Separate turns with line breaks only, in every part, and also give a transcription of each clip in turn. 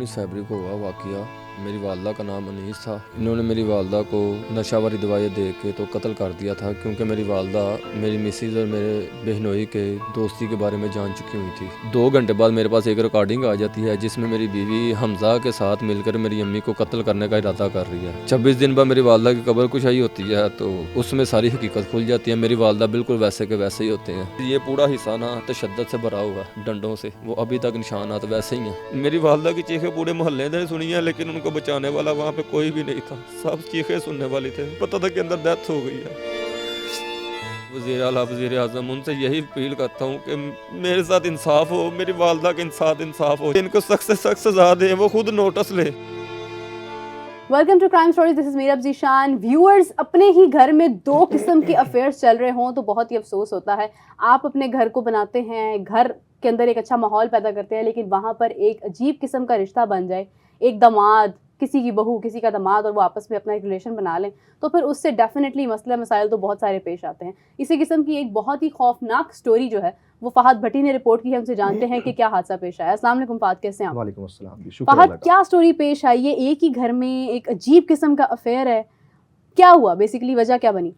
19 फरवरी को हुआ वाक़या। मेरी वालदा का नाम अनीस था। इन्होंने मेरी वालदा को नशा वाली दवाइयाँ दे के तो कत्ल कर दिया था, क्योंकि मेरी वालदा मेरी मिसेज़ और मेरे बहनोई के दोस्ती के बारे में जान चुकी हुई थी। 2 घंटे बाद मेरे पास एक रिकॉर्डिंग आ जाती है जिसमें मेरी बीवी हमजा के साथ मिलकर मेरी अम्मी को कत्ल करने का इरादा कर रही है। 26 दिन बाद मेरी वालदा की कब्र कुशाई होती है तो उसमें सारी हकीकत खुल जाती है। मेरी वालदा बिल्कुल वैसे के वैसे ही होते हैं। ये पूरा हिस्सा ना तशद्दुद से भरा हुआ डंडों से, वो अभी तक निशानात वैसे ही हैं। मेरी वालदा की चीखें पूरे मोहल्ले ने सुनी है, लेकिन उनको बचाने वाला वहाँ पे कोई भी नहीं था। सब चीखें सुनने वाले थे। पता था कि अंदर डेथ हो गई है। वज़ीर आला वज़ीर आज़म उनसे यही अपील करता हूँ कि मेरे साथ इंसाफ हो, मेरी वालदा के साथ इंसाफ हो, इनको सख्त से सख्त सजा दें, वो खुद नोटिस ले।
Welcome to crime stories, this is Meerab Zeeshan. Viewers, अपने ही घर में 2 किस्म के अफेयर्स चल रहे हों तो बहुत ही अफसोस होता है। आप अपने घर को बनाते हैं, घर के अंदर एक अच्छा माहौल पैदा करते हैं, लेकिन वहाँ पर एक अजीब किस्म का रिश्ता बन जाए, एक दामाद किसी की बहू किसी का दामाद, और वो आपस में अपना एक रिलेशन बना लें, तो फिर उससे डेफिनेटली मसला मसाइल तो बहुत सारे पेश आते हैं। इसी किस्म की एक बहुत ही खौफनाक स्टोरी जो है वो फहद भट्टी ने रिपोर्ट की है। हमसे जानते हैं कि क्या हादसा पेश आया। अस्सलाम वालेकुम फहद, कैसे हैं आप?
वालेकुम अस्सलाम। शुक्र
फहद,
अल्लाह का।
क्या स्टोरी पेश आई? ये एक ही घर में एक अजीब किस्म का अफेयर है, क्या हुआ? बेसिकली वजह क्या बनी?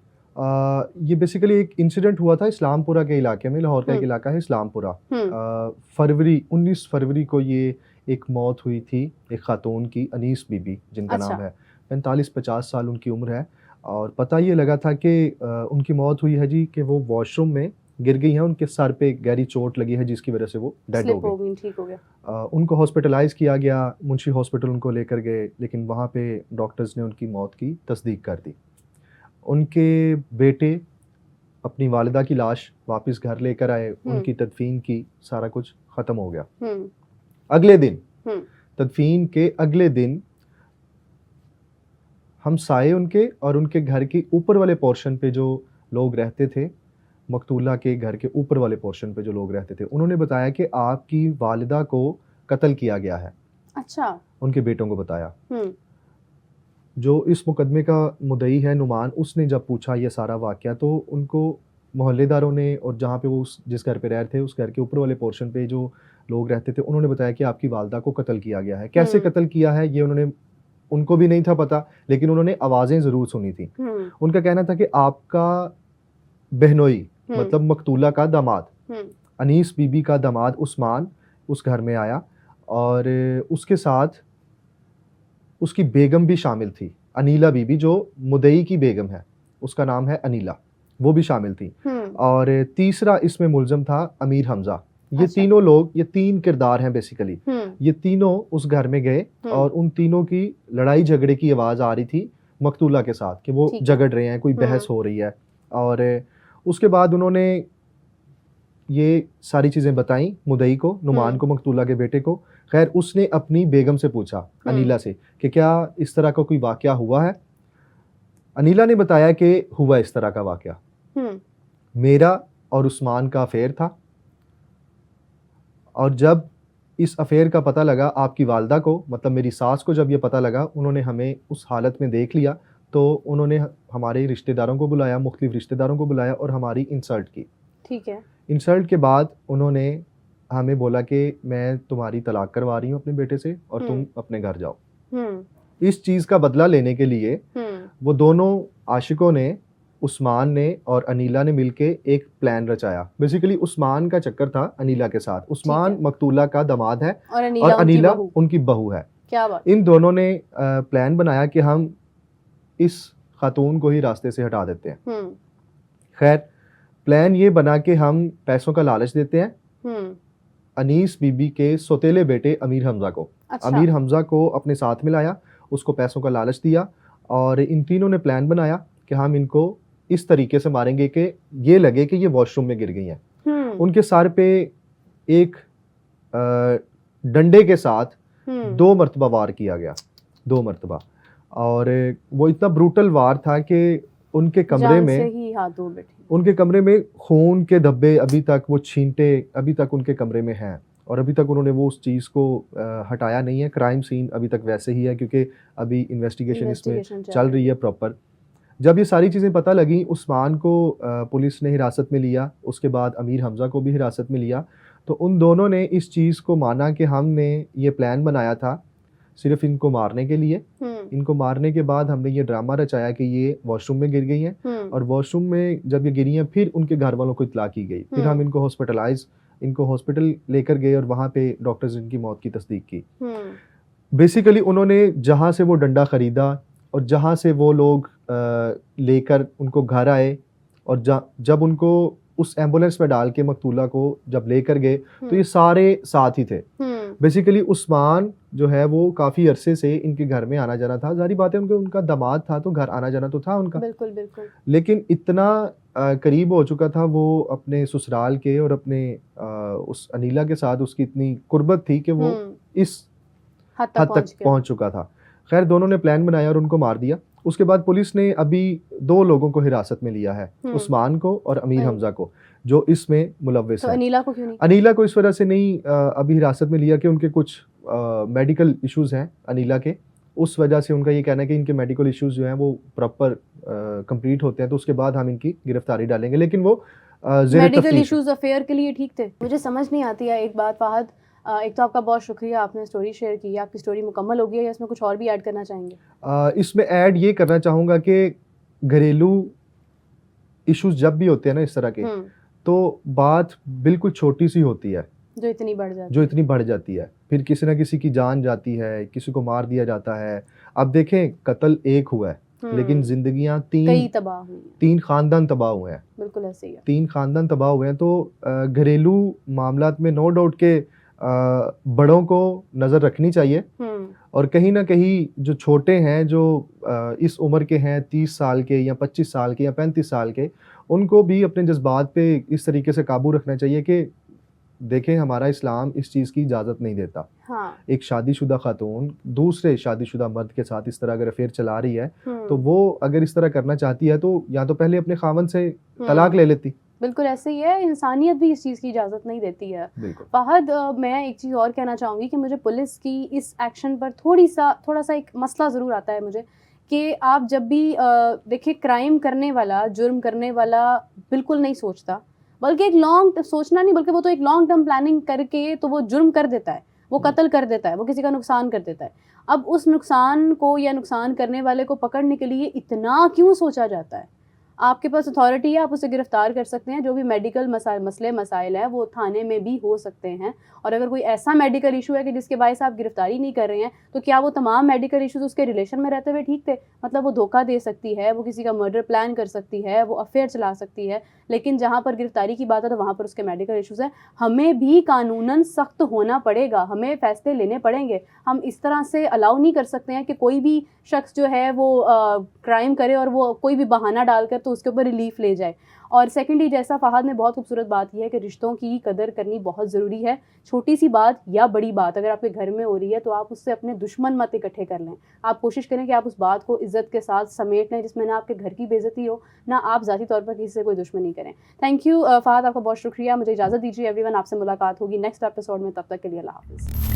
ये बेसिकली एक इंसिडेंट हुआ था इस्लामपुरा के इलाके में। लाहौर का एक इलाका है इस्लामपुरा। फरवरी 19 फरवरी को ये एक मौत हुई थी एक खातून की, अनीस बीबी जिनका नाम है। 45-50 साल उनकी उम्र है। और पता ये लगा था कि उनकी मौत हुई है जी कि वो वॉशरूम में गिर गई हैं। उनके सर पे गहरी चोट लगी है जिसकी वजह से वो डेड हो गई।
ठीक हो गया।
उनको हॉस्पिटलाइज किया गया, मुंशी हॉस्पिटल उनको लेकर गए, लेकिन वहाँ पे डॉक्टर्स ने उनकी मौत की तस्दीक कर दी। उनके बेटे अपनी वालिदा की लाश वापस घर लेकर आए, उनकी तदफीन की, सारा कुछ ख़त्म हो गया। अगले दिन, तदफीन के अगले दिन, हम साए उनके और उनके घर के ऊपर वाले पोर्शन पे जो लोग रहते थे, मकतूला के घर के ऊपर वाले पोर्शन पे जो लोग रहते थे, उन्होंने बताया कि आपकी वालिदा को कत्ल किया गया है।
अच्छा।
उनके बेटों को बताया। जो इस मुकदमे का मुद्दई है नुमान, उसने जब पूछा ये सारा वाक़या, तो उनको मोहल्लेदारों ने, और जहाँ पे वो जिस घर पे रह रहे थे उस घर के ऊपर वाले पोर्शन पे जो लोग रहते थे, उन्होंने बताया कि आपकी वालिदा को कत्ल किया गया है। कैसे कत्ल किया है ये उनको भी नहीं था पता, लेकिन उन्होंने आवाज़ें ज़रूर सुनी थी। उनका कहना था कि आपका बहनोई मतलब मकतूला का दामाद, अनीस बीबी का दामाद उस्मान उस घर में आया, और उसके साथ उसकी बेगम भी शामिल थी, अनीला बीबी, जो मुद्दई की बेगम है, उसका नाम है अनीला, वो भी शामिल थी। और तीसरा इसमें मुल्ज़म था अमीर हमजा। ये तीनों लोग, ये 3 किरदार हैं बेसिकली। ये तीनों उस घर में गए और उन तीनों की लड़ाई झगड़े की आवाज़ आ रही थी मकतूला के साथ कि वो झगड़ रहे हैं, कोई बहस हो रही है। और उसके बाद उन्होंने ये सारी चीज़ें बताई मुद्दई को, नुमान को, मकतूला के बेटे को। खैर, उसने अपनी बेगम से पूछा, अनीला से, कि क्या इस तरह का कोई वाक़या हुआ है। अनीला ने बताया कि हुआ इस तरह का वाक़या, मेरा और उस्मान का अफेयर था, और जब इस अफेयर का पता लगा आपकी वालिदा को, मतलब मेरी सास को, जब ये पता लगा, उन्होंने हमें उस हालत में देख लिया, तो उन्होंने हमारे रिश्तेदारों को बुलाया, मुख्तलिफ रिश्तेदारों को बुलाया और हमारी इंसल्ट की।
ठीक है।
इंसल्ट के बाद उन्होंने हमें बोला कि मैं तुम्हारी तलाक करवा रही हूँ अपने बेटे से, और तुम अपने घर जाओ। इस चीज़ का बदला लेने के लिए वो दोनों आशिकों ने, उस्मान ने और अनीला ने मिलके एक प्लान रचाया। बेसिकली उस्मान का चक्कर था अनीला के साथ। उस्मान मकतूला का दामाद है और अनीला उनकी बहू है।
क्या बात?
इन दोनों ने प्लान बनाया कि हम इस खातून को ही रास्ते से हटा देते हैं। खैर, प्लान ये बना कि हम पैसों का लालच देते हैं अनीस बीबी के सौतेले बेटे अमीर हमजा को।
अच्छा।
अमीर हमजा को अपने साथ मिलाया, उसको पैसों का लालच दिया, और इन तीनों ने प्लान बनाया कि हम इनको इस तरीके से मारेंगे कि ये लगे कि ये वॉशरूम में गिर गई हैं। उनके सर पे एक डंडे के साथ 2 मरतबा वार किया गया, 2 मरतबा। और वो इतना ब्रूटल वार था कि उनके कमरे में खून के धब्बे अभी तक, वो छींटे अभी तक उनके कमरे में हैं, और अभी तक उन्होंने वो उस चीज़ को हटाया नहीं है। क्राइम सीन अभी तक वैसे ही है, क्योंकि अभी इन्वेस्टिगेशन इसमें चल रही है प्रॉपर। जब ये सारी चीज़ें पता लगी, उस्मान को पुलिस ने हिरासत में लिया, उसके बाद अमीर हमजा को भी हिरासत में लिया। तो उन दोनों ने इस चीज़ को माना कि हमने ये प्लान बनाया था सिर्फ इनको मारने के लिए। इनको मारने के बाद हमने ये ड्रामा रचाया कि ये वॉशरूम में गिर गई हैं और वॉशरूम में जब ये गिरी हैं फिर उनके घर वालों को इत्तला की गई। फिर हम इनको हॉस्पिटल लेकर गए और वहाँ पे डॉक्टर्स इनकी मौत की तस्दीक की। बेसिकली उन्होंने जहाँ से वो डंडा ख़रीदा और जहाँ से वो लोग लेकर उनको घर आए और जब उनको उस एम्बुलेंस में डाल के मकतूला को जब लेकर गए तो ये सारे साथ ही थे। बेसिकली उस्मान जो है वो काफ़ी अरसे से इनके घर में आना जाना था। जारी बात है उनका दामाद था तो घर आना जाना तो था उनका, बिल्कुल बिल्कुल, लेकिन इतना करीब हो चुका था वो अपने ससुराल के और अपने उस अनीला के साथ उसकी इतनी कुर्बत थी कि वो इस हद तक पहुंच चुका था। खैर दोनों ने प्लान बनाया और उनको मार दिया। उसके बाद पुलिस ने अभी 2 लोगों को हिरासत में लिया है, उस्मान को और अमीर हमजा को, जो इसमें मुलव्विस
तो
है।
अनीला को क्यों नहीं?
अनीला को इस वजह से नहीं अभी हिरासत में लिया कि उनके कुछ मेडिकल इश्यूज हैं अनीला के। उस वजह से उनका ये कहना है कि इनके मेडिकल इश्यूज जो हैं वो प्रॉपर कंप्लीट होते हैं तो उसके बाद हम इनकी गिरफ्तारी डालेंगे। लेकिन वो
मेडिकल इश्यूज अफेयर के लिए ठीक थे। मुझे समझ नहीं आती है एक बात फहद, एक तो आपका बहुत शुक्रिया, आपने स्टोरी शेयर की, आपकी स्टोरी मुकम्मल हो गई है या इसमें कुछ और भी ऐड करना चाहेंगे?
इसमें ऐड ये करना चाहूँगा कि घरेलू इश्यूज जब भी होते हैं ना इस तरह के, तो बात बिल्कुल छोटी सी होती है जो इतनी बढ़ जाती है। फिर किसी ना किसी की जान जाती है, किसी को मार दिया जाता है। अब देखें कत्ल एक हुआ है लेकिन जिंदगियां तीन खानदान तबाह हुए हैं। बिल्कुल ऐसे ही है, 3 खानदान तबाह हुए हैं। तो घरेलू मामलात में नो डाउट के बड़ों को नज़र रखनी चाहिए और कहीं ना कहीं जो छोटे हैं, जो इस उम्र के हैं 30 साल के या 25 साल के या 35 साल के, उनको भी अपने जज्बात पे इस तरीके से काबू रखना चाहिए कि देखें हमारा इस्लाम इस चीज़ की इजाज़त नहीं देता। हाँ। एक शादीशुदा खातून दूसरे शादीशुदा मर्द के साथ इस तरह अगर अफेयर चला रही है तो वो अगर इस तरह करना चाहती है तो या तो पहले अपने खावन से तलाक ले लेती।
बिल्कुल ऐसे ही है, इंसानियत भी इस चीज़ की इजाज़त नहीं देती है। फहद, मैं एक चीज़ और कहना चाहूँगी कि मुझे पुलिस की इस एक्शन पर थोड़ा सा एक मसला ज़रूर आता है मुझे कि आप जब भी देखिए क्राइम करने वाला, जुर्म करने वाला बिल्कुल नहीं सोचता, बल्कि एक सोचना नहीं बल्कि वो तो एक लॉन्ग टर्म प्लानिंग करके तो वो जुर्म कर देता है, वो कत्ल कर देता है, वो किसी का नुकसान कर देता है। अब उस नुकसान को या नुकसान करने वाले को पकड़ने के लिए इतना क्यों सोचा जाता है? आपके पास अथॉरिटी है, आप उसे गिरफ्तार कर सकते हैं। जो भी मेडिकल मसाइल है वो थाने में भी हो सकते हैं। और अगर कोई ऐसा मेडिकल इशू है कि जिसके बायस आप गिरफ्तारी नहीं कर रहे हैं तो क्या वो तमाम मेडिकल इश्यूज उसके रिलेशन में रहते हुए ठीक थे? मतलब वो धोखा दे सकती है, वो किसी का मर्डर प्लान कर सकती है, वो अफेयर चला सकती है, लेकिन जहाँ पर गिरफ्तारी की बात है तो वहाँ पर उसके मेडिकल इश्यूज हैं। हमें भी कानूनन सख्त होना पड़ेगा, हमें फैसले लेने पड़ेंगे। हम इस तरह से अलाउ नहीं कर सकते हैं कि कोई भी शख्स जो है वो क्राइम करे और वो कोई भी बहाना डालकर तो उसके ऊपर रिलीफ ले जाए। और सेकेंडली, जैसा फहद ने बहुत खूबसूरत बात की है कि रिश्तों की कदर करनी बहुत ज़रूरी है। छोटी सी बात या बड़ी बात अगर आपके घर में हो रही है तो आप उससे अपने दुश्मन मत इकट्ठे कर लें। आप कोशिश करें कि आप उस बात को इज़्ज़त के साथ समेट लें जिसमें ना आपके घर की बेइज्जती हो, ना आप ज़ाती तौर पर किसी से कोई दुश्मनी करें। थैंक यू फहद, आपका बहुत शुक्रिया। मुझे इजाज़त दीजिए एवरीवन, आपसे मुलाकात होगी नेक्स्ट एपिसोड में। तब तक के लिए अल्लाह हाफ़िज़।